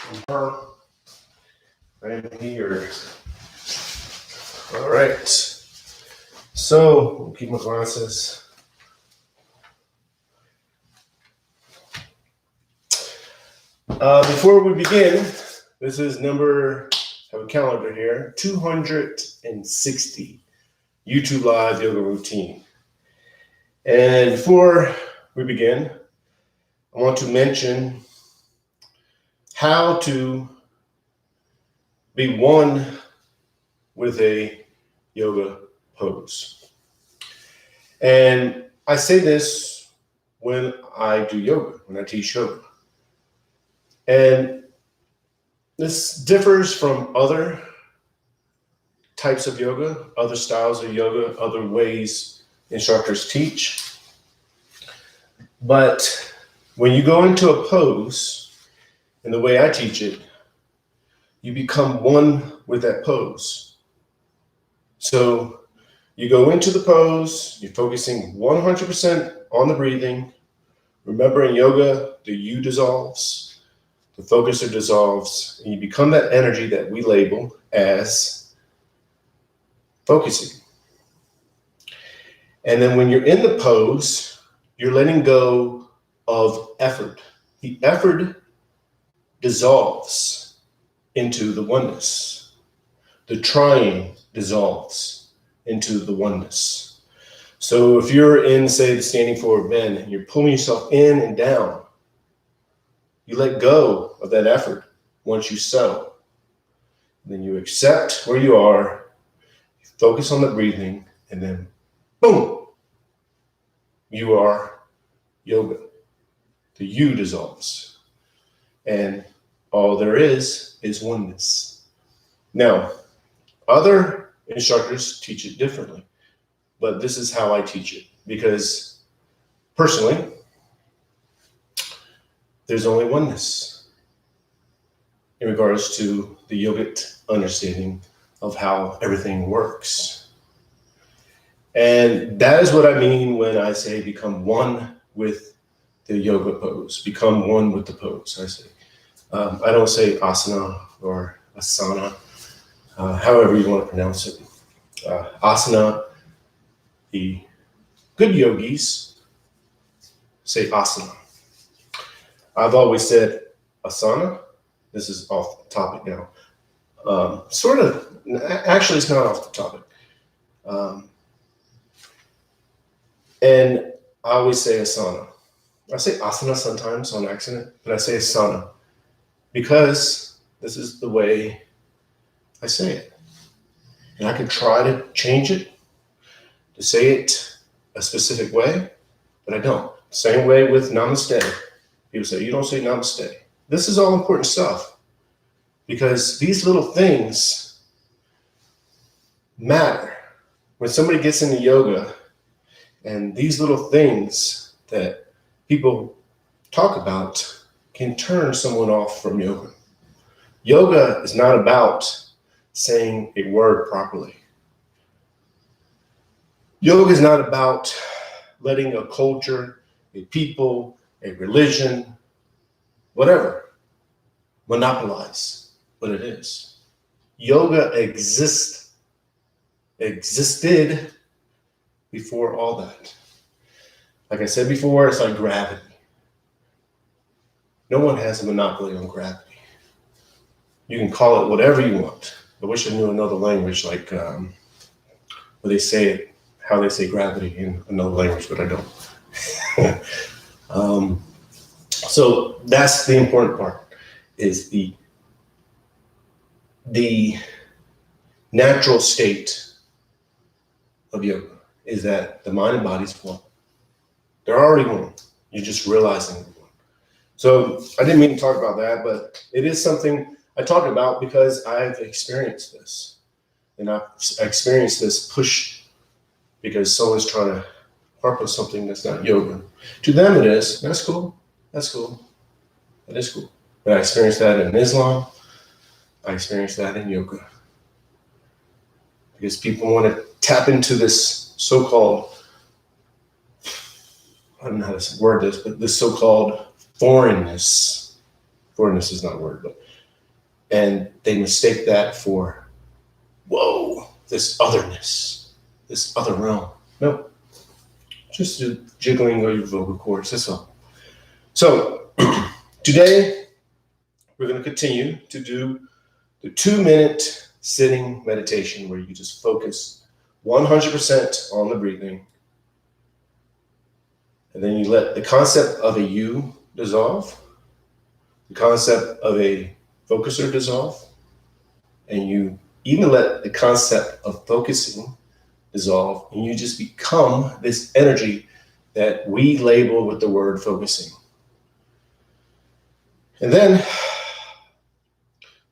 I'm here. All right. So, I'll keep my glasses. Before we begin, this is number, I have a calendar here, 260 YouTube Live Yoga Routine. And before we begin, I want to mention how to be one with a yoga pose. And I say this when I do yoga, when I teach yoga. And this differs from other types of yoga, other styles of yoga, other ways instructors teach. But when you go into a pose, and the way I teach it, you become one with that pose. So you go into the pose, you're focusing 100% on the breathing. Remember, in yoga, the you dissolves. The focuser dissolves, and you become that energy that we label as focusing. And then when you're in the pose, you're letting go of effort. The effort dissolves into the oneness. The trying dissolves into the oneness. So if you're in, say, the standing forward bend, and you're pulling yourself in and down, you let go of that effort once you settle. Then you accept where you are, you focus on the breathing, and then boom, you are yoga. The you dissolves. And all there is oneness. Now, other instructors teach it differently, but this is how I teach it, because personally, there's only oneness in regards to the yogic understanding of how everything works. And that is what I mean when I say become one with the yoga pose, become one with the pose, I say. I don't say asana or asana, however you want to pronounce it. Asana, the good yogis say asana. I've always said asana. This is off topic now. Sort of, actually it's not off the topic. And I always say asana. I say asana sometimes on accident, but I say asana because this is the way I say it. And I can try to change it, to say it a specific way, but I don't. Same way with namaste. People say, you don't say namaste. This is all important stuff because these little things matter. When somebody gets into yoga and these little things that people talk about can turn someone off from yoga. Yoga is not about saying a word properly. Yoga is not about letting a culture, a people, a religion, whatever, monopolize what it is. Yoga existed before all that. Like I said before, it's like gravity. No one has a monopoly on gravity. You can call it whatever you want. I wish I knew another language like where they say it, how they say gravity in another language, but I don't. So that's the important part, is the natural state of yoga is that the mind and body is one. They're already one. You're just realizing they're one. So I didn't mean to talk about that, but it is something I talk about because I've experienced this. And I've experienced this push because someone's trying to harp on something that's not yoga. To them it is. That's cool. That's cool. That is cool. But I experienced that in Islam. I experienced that in yoga. Because people want to tap into this so-called, I don't know how to word this, but this so-called foreignness. Foreignness is not a word, but And they mistake that for, whoa, this otherness, this other realm. No, just the jiggling of your vocal cords, that's all. So today, we're going to continue to do the 2-minute sitting meditation where you just focus 100% on the breathing. And then you let the concept of a you dissolve, the concept of a focuser dissolve, and you even let the concept of focusing dissolve, and you just become this energy that we label with the word focusing. And then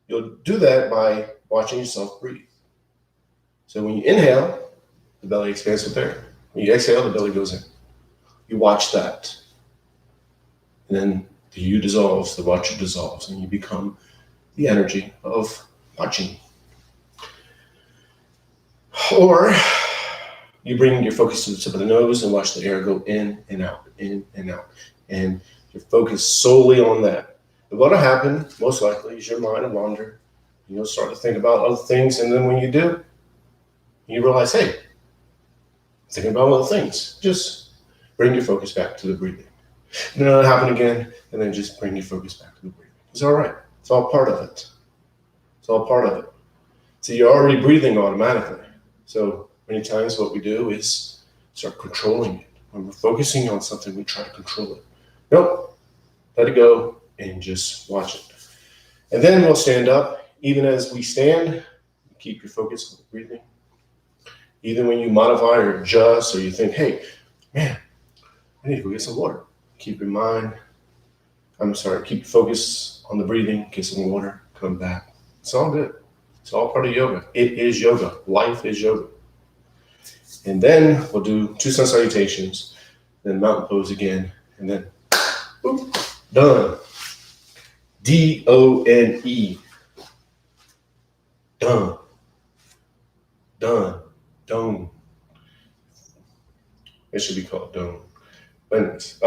you'll do that by watching yourself breathe. So when you inhale, the belly expands with air. When you exhale, the belly goes in. You watch that. And then the you dissolves, the watcher dissolves, and you become the energy of watching. Or you bring your focus to the tip of the nose and watch the air go in and out, in and out. And you're focused solely on that. And what'll happen, most likely, is your mind will wander. You'll start to think about other things. And then when you do, you realize, hey, I'm thinking about other things. Just bring your focus back to the breathing. And then it'll happen again. And then just bring your focus back to the breathing. It's all right. It's all part of it. It's all part of it. So you're already breathing automatically. So many times what we do is start controlling it. When we're focusing on something, we try to control it. Nope. Let it go and just watch it. And then we'll stand up. Even as we stand, keep your focus on the breathing. Even when you modify or adjust or you think, hey, man, I need to go get some water. Keep your keep your focus on the breathing, get some water, come back. It's all good. It's all part of yoga. It is yoga. Life is yoga. And then we'll do 2 sun salutations, then mountain pose again, and then boop, done. D-O-N-E. Done. Done. Done. It should be called done. But anyways,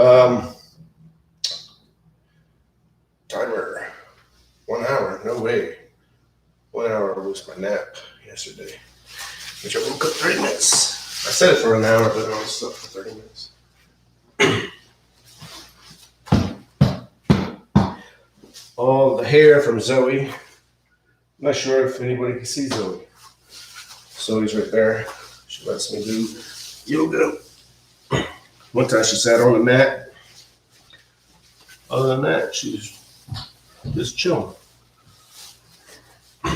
timer. 1 hour. No way. 1 hour I lost my nap yesterday, which I woke up 30 minutes. I set it for an hour, but I was up for 30 minutes. All the hair from Zoe. I'm not sure if anybody can see Zoe. Zoe's right there. She lets me do yoga. One time she sat on the mat. Other than that, she's just chilling. All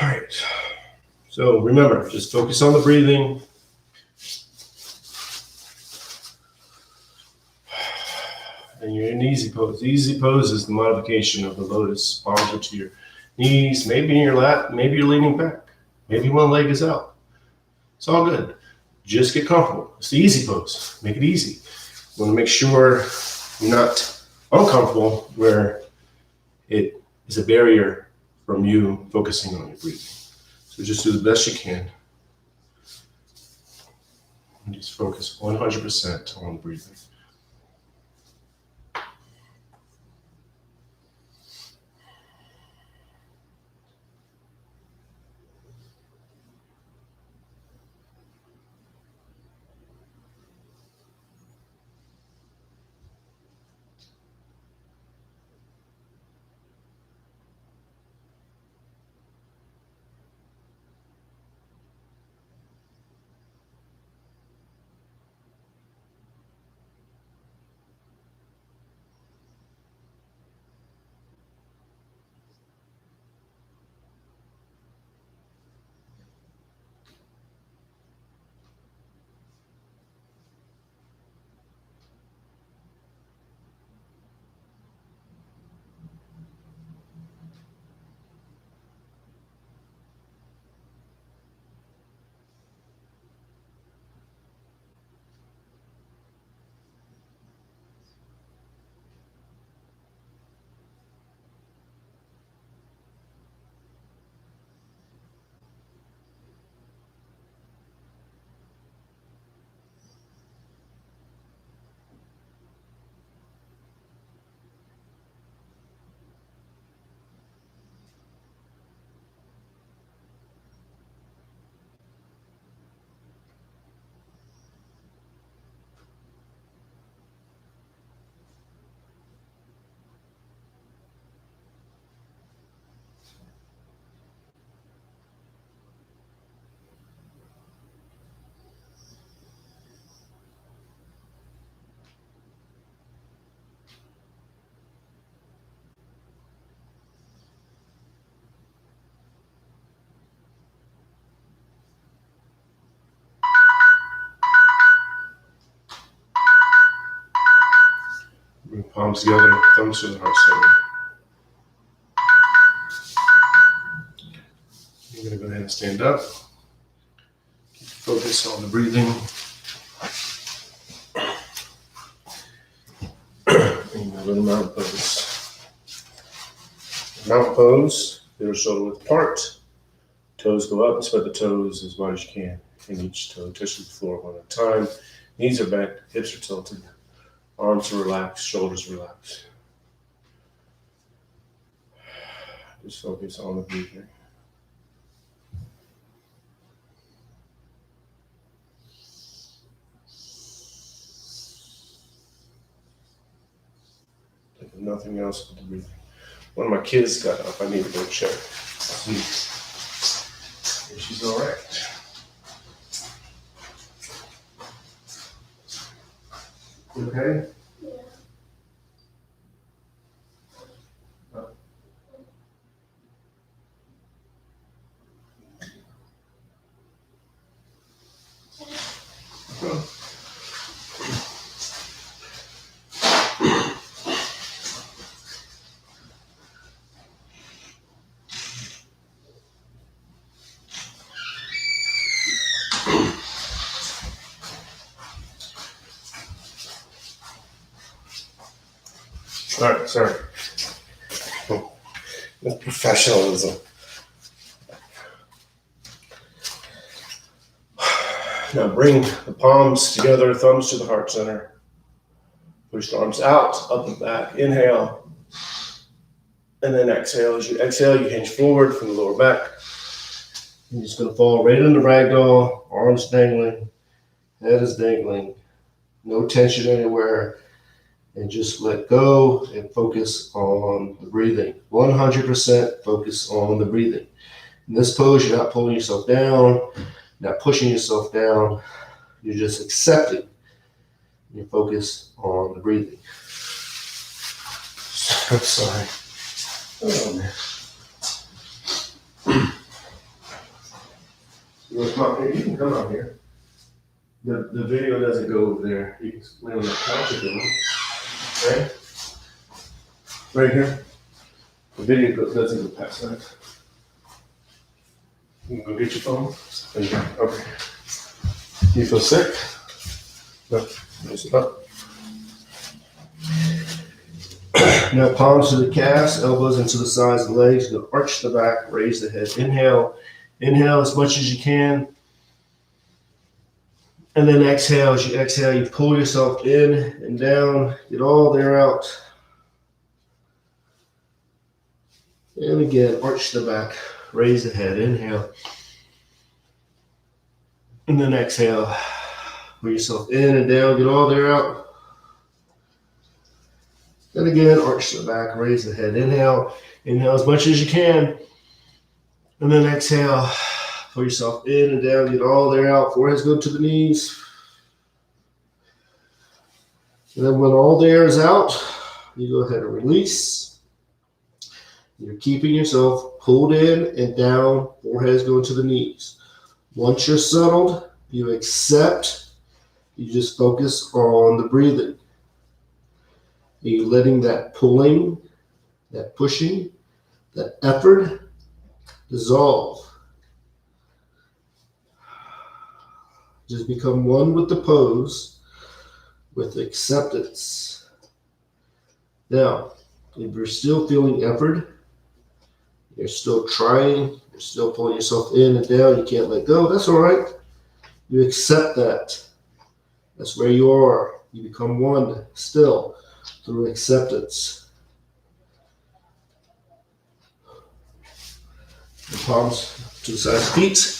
right. So remember, just focus on the breathing. And you're in easy pose. Easy pose is the modification of the lotus. Palms are to your knees, maybe in your lap, maybe you're leaning back. Maybe one leg is out. It's all good. Just get comfortable. It's the easy pose. Make it easy. You want to make sure you're not uncomfortable where it is a barrier from you focusing on your breathing. So just do the best you can. And just focus 100% on breathing. Palms together, thumbs to the heart center. You're going to go ahead and stand up. Keep focus on the breathing. And go to the mountain pose. Mountain pose, feet are shoulder width apart. Toes go up and spread the toes as wide as you can. And each toe touches the floor one at a time. Knees are bent, hips are tilted. Arms are relaxed, shoulders relaxed. Just focus on the breathing. Think of nothing else but the breathing. One of my kids got up. I need to go check. See if she's all right. Okay? Yeah. All right, sorry. That's professionalism. Now bring the palms together, thumbs to the heart center. Push the arms out, up and back. Inhale. And then exhale. As you exhale, you hinge forward from the lower back. You're just going to fall right into ragdoll. Arms dangling. Head is dangling. No tension anywhere. And just let go and focus on the breathing. 100% focus on the breathing. In this pose, you're not pulling yourself down, not pushing yourself down. You're just accepting. You focus on the breathing. Sorry. Oh, man. You want to come out here? You can come out here. The video doesn't go over there. You can lay on the couch if you want. Okay? Right here. The video doesn't go past that. You can go get your phone. There you go. Okay. You feel sick? No. Raise it up. Now palms to the calves, elbows into the sides of the legs. You're going to arch the back, raise the head. Inhale. Inhale as much as you can. And then exhale. As you exhale, you pull yourself in and down. Get all the air out. And again, arch the back. Raise the head. Inhale. And then exhale. Pull yourself in and down. Get all the air out. And again, arch the back. Raise the head. Inhale. Inhale as much as you can. And then exhale. Pull yourself in and down. Get all the air out. Foreheads go to the knees. And then when all the air is out, you go ahead and release. You're keeping yourself pulled in and down. Foreheads go to the knees. Once you're settled, you accept. You just focus on the breathing. You're letting that pulling, that pushing, that effort dissolve. Just become one with the pose, with acceptance. Now, if you're still feeling effort, you're still trying, you're still pulling yourself in and down, you can't let go, that's all right. You accept that. That's where you are. You become one still through acceptance. The palms to the sides of the feet.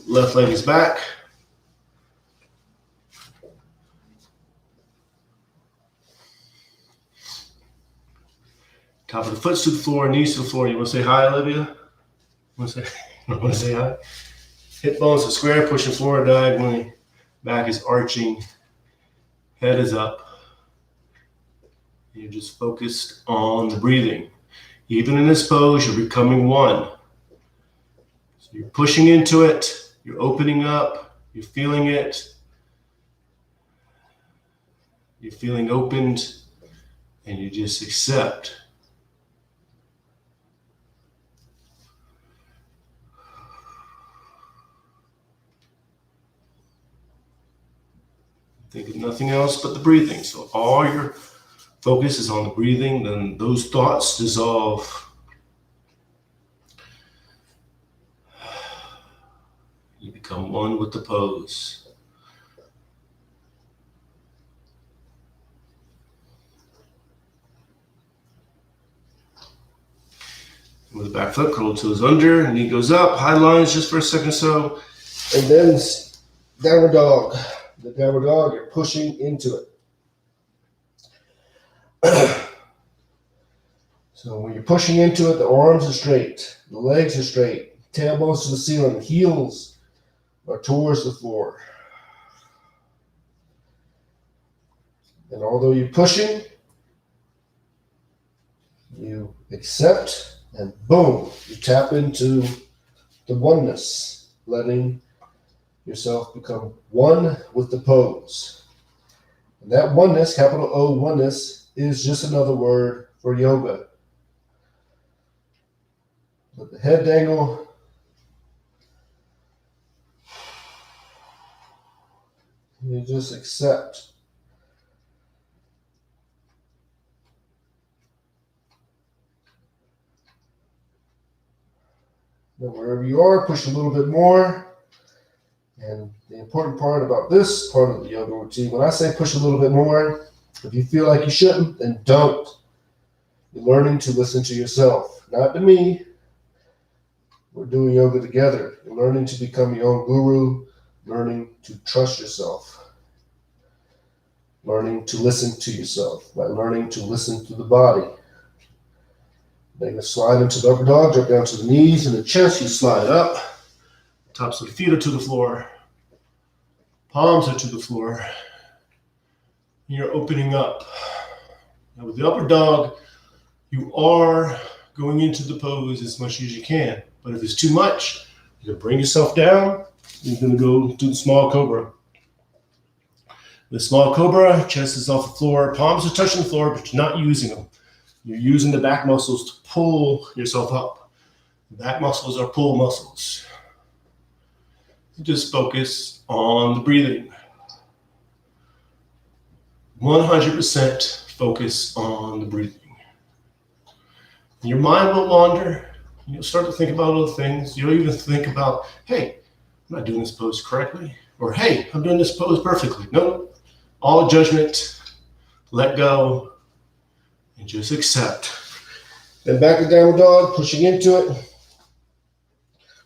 Left leg is back. Top of the foot to the floor, knees to the floor. You want to say hi, Olivia? Want to say hi? Hip bones are square, pushing forward diagonally. Back is arching. Head is up. You're just focused on the breathing. Even in this pose, you're becoming one. So you're pushing into it. You're opening up. You're feeling it. You're feeling opened. and you just accept. Think of nothing else but the breathing. So all your focus is on the breathing, then those thoughts dissolve. You become one with the pose. With the back foot, curl toes under, knee goes up, high lines just for a second or so. And then downward dog. The downward dog, you're pushing into it. So when you're pushing into it, the arms are straight, the legs are straight, tailbones to the ceiling, heels are towards the floor. And although you're pushing, you accept, and boom, you tap into the oneness, letting yourself become one with the pose. And that oneness, capital O, oneness, is just another word for yoga. Let the head dangle. You just accept. Then wherever you are, push a little bit more. And the important part about this part of the yoga routine, when I say push a little bit more, if you feel like you shouldn't, then don't. You're learning to listen to yourself, not to me. We're doing yoga together. You're learning to become your own guru, learning to trust yourself, learning to listen to yourself, by learning to listen to the body. Then you slide into the upper dog, drop down to the knees and the chest. You slide up. Tops of the feet are to the floor. Palms are to the floor. You're opening up. Now with the upper dog, you are going into the pose as much as you can. But if it's too much, you're going to bring yourself down. You're going to go do the small cobra. The small cobra, chest is off the floor. Palms are touching the floor, but you're not using them. You're using the back muscles to pull yourself up. The back muscles are pull muscles. Just focus on the breathing. 100% focus on the breathing. Your mind will wander. You'll start to think about other things. You'll even think about, hey, I'm not doing this pose correctly. Or, hey, I'm doing this pose perfectly. No, all judgment, let go, and just accept. Then back to downward dog, pushing into it.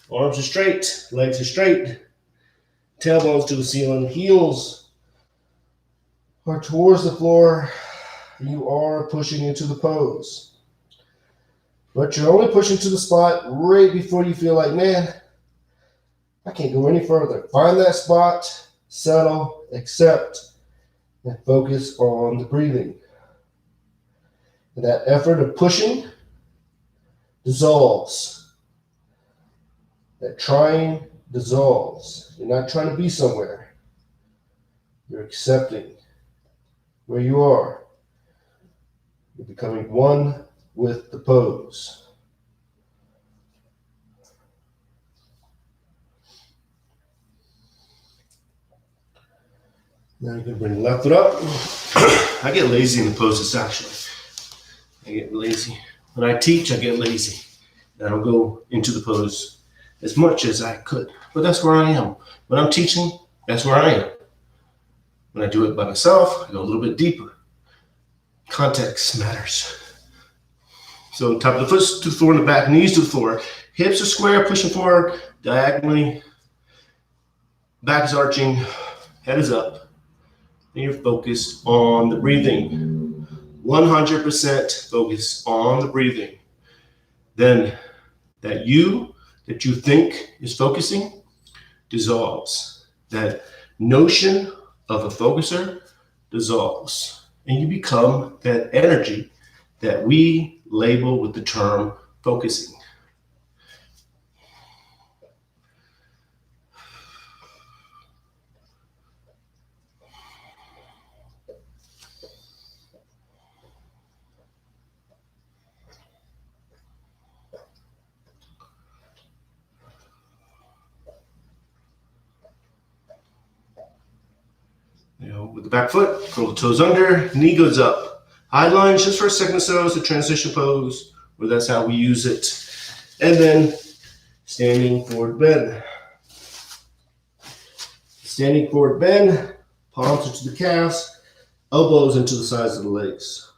Arms are straight, legs are straight. Tailbones to the ceiling, heels are towards the floor. You are pushing into the pose. But you're only pushing to the spot right before you feel like, man, I can't go any further. Find that spot, settle, accept, and focus on the breathing. And that effort of pushing dissolves. That trying dissolves. You're not trying to be somewhere. You're accepting where you are. You're becoming one with the pose. Now you can bring the left foot up. I get lazy in the poses, actually. I get lazy. When I teach, I get lazy. I don't go into the pose as much as I could. But that's where I am. When I'm teaching, that's where I am. When I do it by myself, I go a little bit deeper. Context matters. So top of the foot to the floor and the back, knees to the floor. Hips are square, pushing forward diagonally. Back is arching, head is up. And you're focused on the breathing. 100% focus on the breathing. Then that you think is focusing dissolves. That notion of a focuser dissolves. And you become that energy that we label with the term focusing. with the back foot, curl the toes under, knee goes up. High lunge just for a second or so. It's a transition pose, where that's how we use it. And then standing forward bend. Standing forward bend, palms into the calves, elbows into the sides of the legs.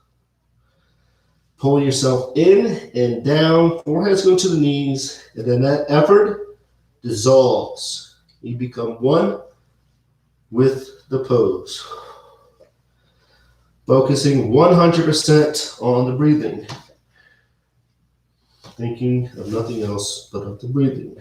Pull yourself in and down, foreheads go to the knees, and then that effort dissolves. You become one with the pose. Focusing 100% on the breathing. Thinking of nothing else but of the breathing.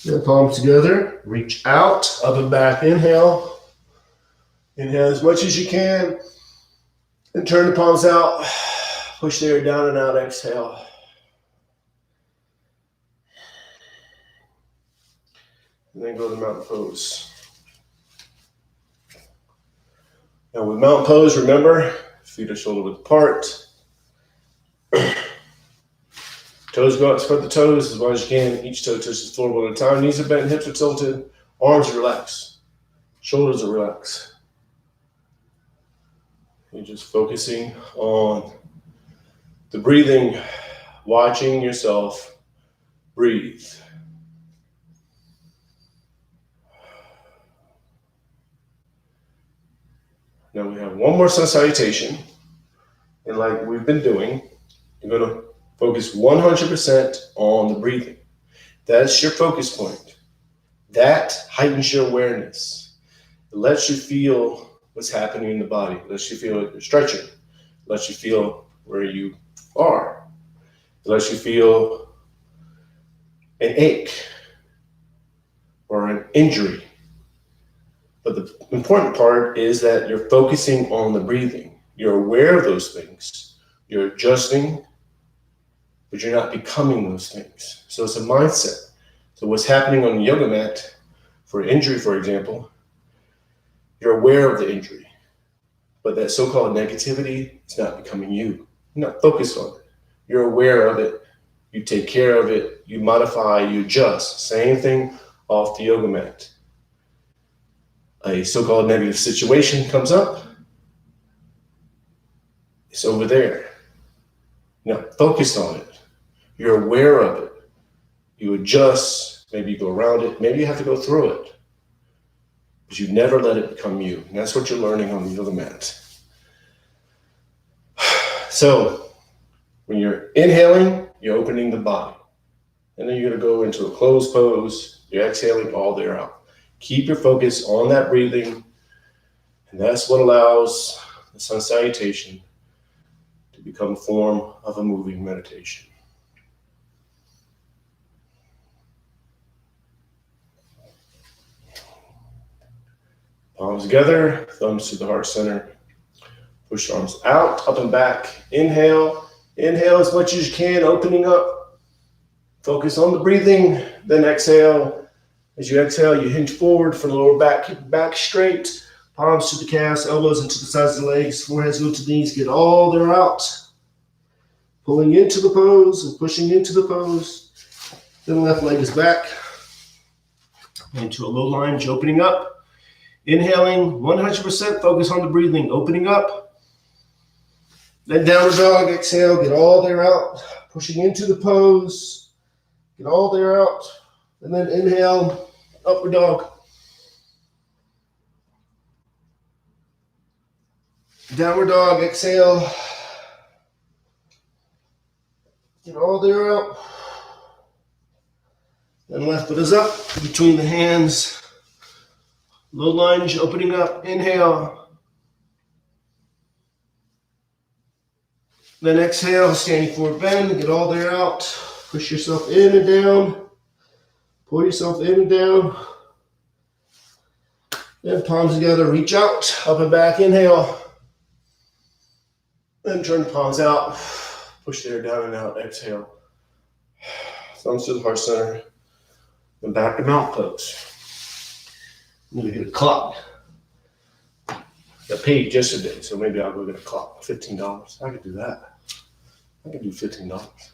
Then palms together, reach out, up and back, inhale. Inhale as much as you can, and turn the palms out. Push the air down and out, exhale. And then go to mountain pose. Now with mountain pose, remember, feet are shoulder width apart. Toes go out, spread the toes as wide as you can. Each toe touches the floor one at a time. Knees are bent, hips are tilted, arms relax, shoulders are relaxed. You're just focusing on the breathing, watching yourself breathe. Now we have one more sun salutation, and like we've been doing, you're going to focus 100% on the breathing. That's your focus point. That heightens your awareness. It lets you feel what's happening in the body. It lets you feel it you're stretching. It lets you feel where you are. It lets you feel an ache or an injury. But the important part is that you're focusing on the breathing. You're aware of those things. You're adjusting, but you're not becoming those things. So it's a mindset. So what's happening on the yoga mat for injury, for example, you're aware of the injury, but that so-called negativity is not becoming you. You're not focused on it. You're aware of it. You take care of it. You modify, you adjust. Same thing off the yoga mat. A so-called negative situation comes up. It's over there. You're not focused on it. You're aware of it. You adjust. Maybe you go around it. Maybe you have to go through it. But you never let it become you. And that's what you're learning on the yoga mat. So when you're inhaling, you're opening the body. And then you're going to go into a closed pose. You're exhaling all the air out. Keep your focus on that breathing. And that's what allows the sun salutation to become a form of a moving meditation. Palms together, thumbs to the heart center. Push arms out, up and back. Inhale. Inhale as much as you can, opening up. Focus on the breathing. Then exhale. As you exhale, you hinge forward for the lower back. Keep the back straight. Palms to the calves, elbows into the sides of the legs. Foreheads go to the knees. Get all the air out. Pulling into the pose and pushing into the pose. Then the left leg is back. Into a low lunge, opening up. Inhaling, 100% focus on the breathing, opening up. Then downward dog, exhale, get all the air out. Pushing into the pose, get all the air out. And then inhale, upward dog. Downward dog, exhale. Get all the air out. Then left foot is up, between the hands. Low lunge, opening up, inhale. Then exhale, standing forward bend, get all the air out. Push yourself in and down. Pull yourself in and down. Then palms together, reach out, up and back, inhale. Then turn the palms out. Push the air down and out, exhale. Thumbs to the heart center. Then back to mountain pose. I'm going to get a clock. I paid yesterday, so maybe I'll go get a clock. $15. I could do that. I could do $15.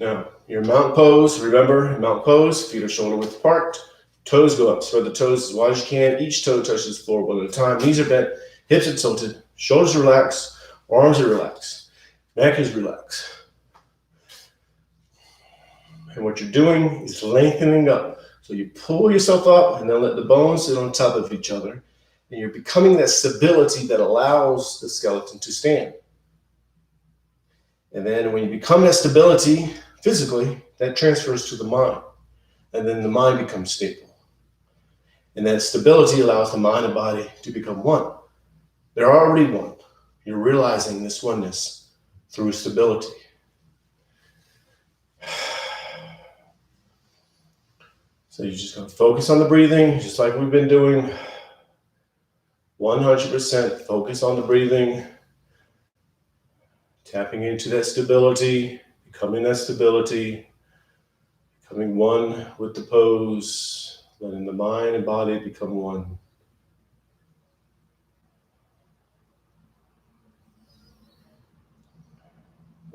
Now, your mountain pose, remember, mountain pose, feet are shoulder width apart, toes go up, spread the toes as wide as you can, each toe touches the floor one at a time, knees are bent, hips are tilted, shoulders relax, arms are relaxed, neck is relaxed. And what you're doing is lengthening up. So you pull yourself up and then let the bones sit on top of each other, and you're becoming that stability that allows the skeleton to stand. And then when you become that stability physically, that transfers to the mind. And then the mind becomes stable. And that stability allows the mind and body to become one. They're already one. You're realizing this oneness through stability. So you're just going to focus on the breathing, just like we've been doing. 100% focus on the breathing. Tapping into that stability, becoming that stability, becoming one with the pose, letting the mind and body become one.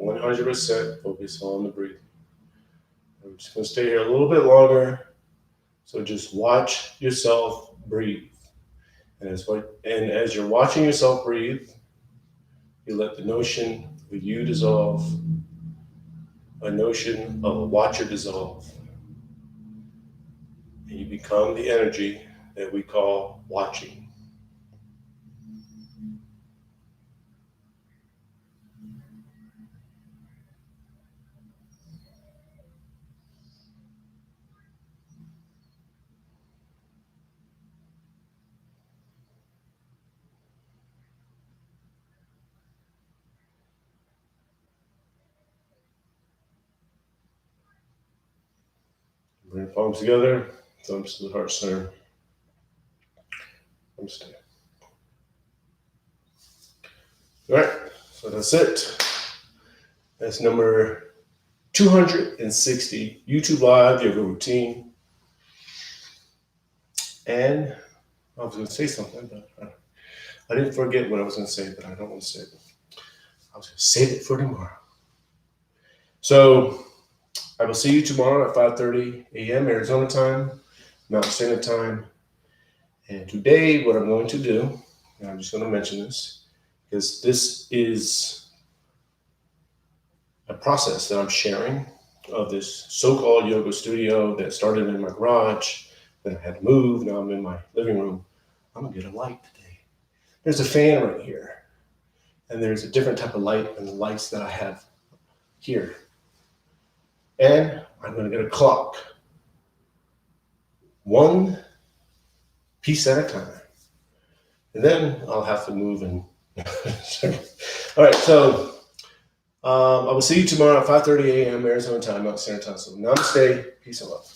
%, focus on the breathing. I'm just going to stay here a little bit longer. So just watch yourself breathe. And as you're watching yourself breathe, you let the notion of you dissolve, a notion of a watcher dissolve. And you become the energy that we call watching. Bring the palms together, thumbs to the heart center. Namaste. All right, so that's it. That's number 260 YouTube Live Yoga Routine. And I was going to say something, but I didn't forget what I was going to say, but I don't want to say it. I was going to save it for tomorrow. So I will see you tomorrow at 5:30 a.m. Arizona time, Mountain Standard Time. And today, what I'm going to do, and I'm just going to mention this, because this is a process that I'm sharing of this so-called yoga studio that started in my garage, then I had to move, now I'm in my living room. I'm going to get a light today. There's a fan right here, and there's a different type of light than the lights that I have here. And I'm going to get a clock, one piece at a time. And then I'll have to move and... All right, so I will see you tomorrow at 5:30 a.m. Arizona time, Mountain Standard Time. So namaste, peace and love.